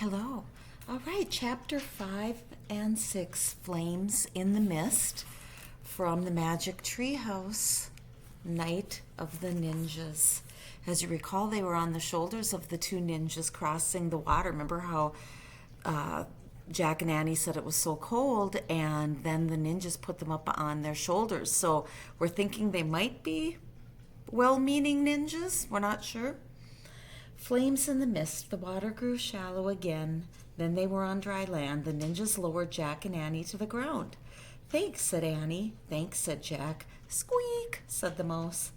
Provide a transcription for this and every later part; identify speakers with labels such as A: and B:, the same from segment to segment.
A: Hello. All right, chapter 5 and 6, Flames in the Mist, from the Magic Treehouse, Night of the Ninjas. As you recall, they were on the shoulders of the two ninjas crossing the water. Remember how Jack and Annie said it was so cold, and then the ninjas put them up on their shoulders. So we're thinking they might be well-meaning ninjas. We're not sure. Flames in the mist. The water grew shallow again. Then they were on dry land. The ninjas lowered Jack and Annie to the ground. Thanks, said Annie. Thanks, said Jack. Squeak, said the mouse.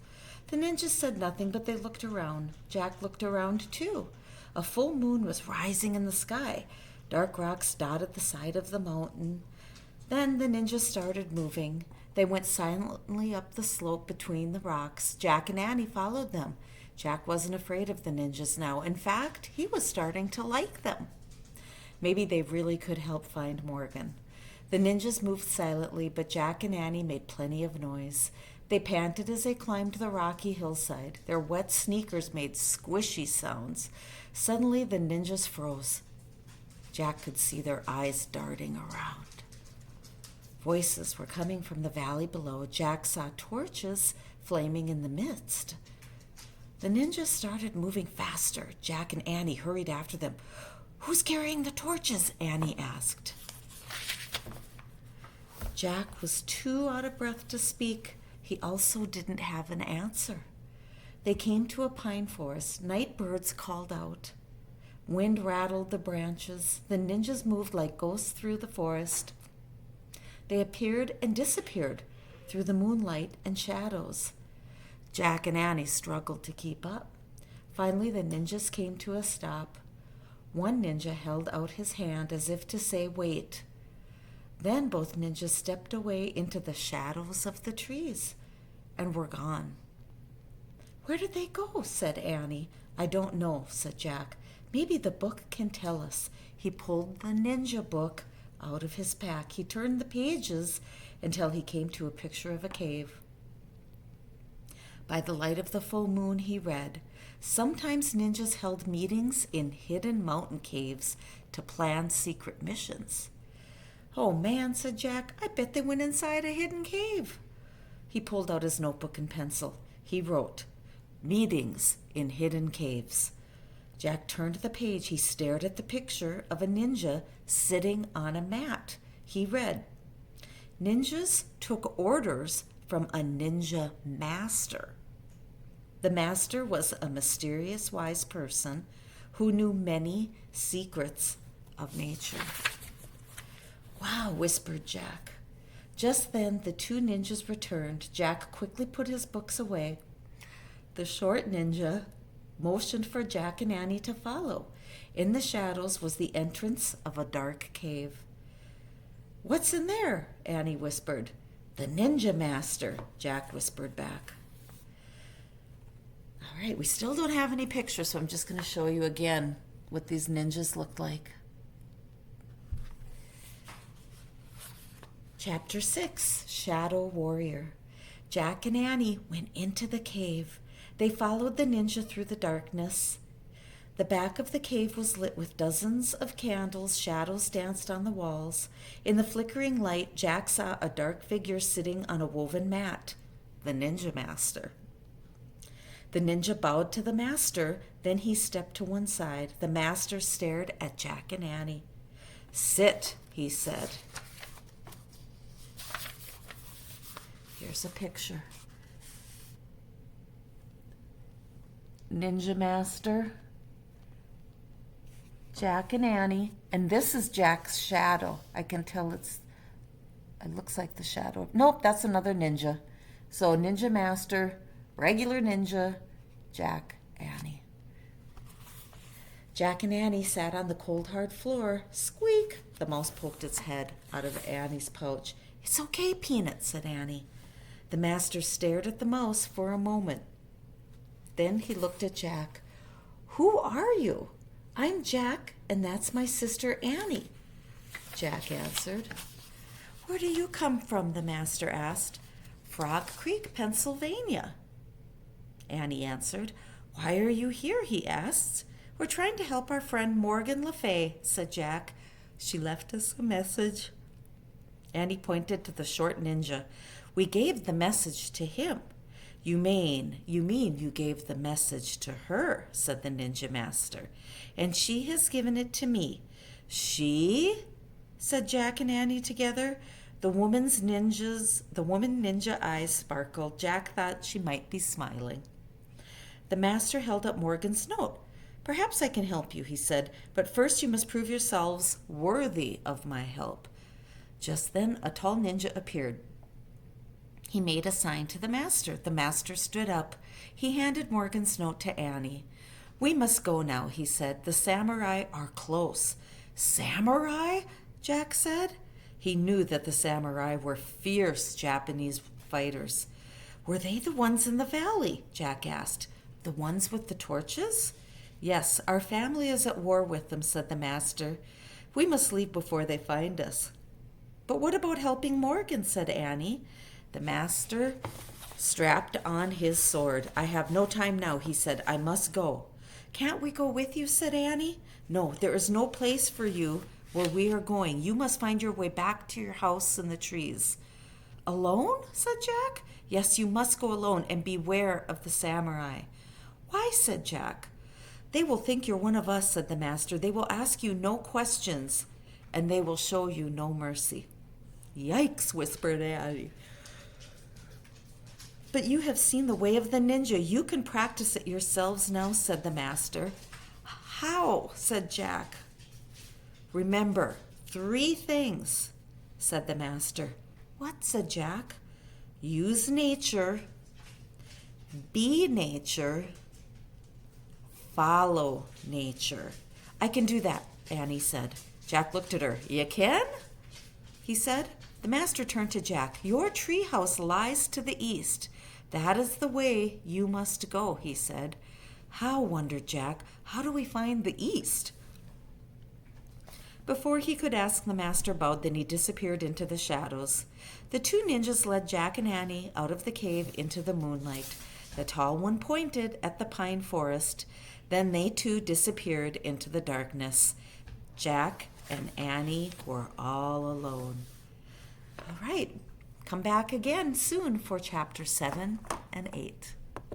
A: The ninjas said nothing, but they looked around. Jack looked around, too. A full moon was rising in the sky. Dark rocks dotted the side of the mountain. Then the ninjas started moving. They went silently up the slope between the rocks. Jack and Annie followed them. Jack wasn't afraid of the ninjas now. In fact, he was starting to like them. Maybe they really could help find Morgan. The ninjas moved silently, but Jack and Annie made plenty of noise. They panted as they climbed the rocky hillside. Their wet sneakers made squishy sounds. Suddenly, the ninjas froze. Jack could see their eyes darting around. Voices were coming from the valley below. Jack saw torches flaming in the midst. The ninjas started moving faster. Jack and Annie hurried after them. "Who's carrying the torches?" Annie asked. Jack was too out of breath to speak. He also didn't have an answer. They came to a pine forest. Night birds called out. Wind rattled the branches. The ninjas moved like ghosts through the forest. They appeared and disappeared through the moonlight and shadows. Jack and Annie struggled to keep up. Finally, the ninjas came to a stop. One ninja held out his hand as if to say, "Wait." Then both ninjas stepped away into the shadows of the trees and were gone. "Where did they go?" said Annie. "I don't know," said Jack. "Maybe the book can tell us." He pulled the ninja book out of his pack. He turned the pages until he came to a picture of a cave. By the light of the full moon, he read, "Sometimes ninjas held meetings in hidden mountain caves to plan secret missions." "Oh, man," said Jack, "I bet they went inside a hidden cave." He pulled out his notebook and pencil. He wrote, "Meetings in hidden caves." Jack turned the page. He stared at the picture of a ninja sitting on a mat. He read, "Ninjas took orders from a ninja master. The master was a mysterious, wise person who knew many secrets of nature." "Wow," whispered Jack. Just then, the two ninjas returned. Jack quickly put his books away. The short ninja motioned for Jack and Annie to follow. In the shadows was the entrance of a dark cave. "What's in there?" Annie whispered. "The ninja master," Jack whispered back. All right, we still don't have any pictures, so I'm just going to show you again what these ninjas looked like. Chapter 6, Shadow Warrior. Jack and Annie went into the cave. They followed the ninja through the darkness. The back of the cave was lit with dozens of candles. Shadows danced on the walls. In the flickering light, Jack saw a dark figure sitting on a woven mat, the ninja master. The ninja bowed to the master. Then he stepped to one side. The master stared at Jack and Annie. "Sit," he said. Here's a picture. Ninja master, Jack and Annie, and this is Jack's shadow. I can tell it looks like the shadow. Nope, that's another ninja. So ninja master, regular ninja, Jack, Annie. Jack and Annie sat on the cold, hard floor. Squeak! The mouse poked its head out of Annie's pouch. "It's okay, Peanut," said Annie. The master stared at the mouse for a moment. Then he looked at Jack. "Who are you?" "I'm Jack, and that's my sister Annie," Jack answered. "Where do you come from?" the master asked. "Frog Creek, Pennsylvania," Annie answered. "Why are you here?" he asked. We're trying to help our friend Morgan Le Fay, said Jack. She left us a message. Annie pointed to the short ninja. We gave the message to him. You mean you gave the message to her, said the ninja master. And she has given it to me. She? Said Jack and Annie together. The woman ninja eyes sparkled. Jack thought she might be smiling. The master held up Morgan's note. Perhaps I can help you, he said, but first you must prove yourselves worthy of my help. Just then a tall ninja appeared. He made a sign to the master. The master stood up. He handed Morgan's note to Annie. We must go now, he said. The samurai are close. Samurai? Jack said. He knew that the samurai were fierce Japanese fighters. Were they the ones in the valley? Jack asked. The ones with the torches? Yes, our family is at war with them, said the master. We must leave before they find us. But what about helping Morgan, said Annie. The master strapped on his sword. I have no time now, he said. I must go. Can't we go with you, said Annie. No, there is no place for you where we are going. You must find your way back to your house in the trees. Alone, said Jack. Yes, you must go alone and beware of the samurai. Why, said Jack. They will think you're one of us, said the master. They will ask you no questions, and they will show you no mercy. Yikes, whispered Annie. But you have seen the way of the ninja. You can practice it yourselves now, said the master. How? Said Jack. Remember, 3 things, said the master. What? Said Jack. Use nature, be nature, follow nature. I can do that, Annie said. Jack looked at her. You can? He said. The master turned to Jack. Your treehouse lies to the east. That is the way you must go, he said. How, wondered Jack. How do we find the east? Before he could ask, the master bowed, then he disappeared into the shadows. The 2 ninjas led Jack and Annie out of the cave into the moonlight. The tall one pointed at the pine forest. Then they too disappeared into the darkness. Jack and Annie were all alone. All right, come back again soon for chapter 7 and 8.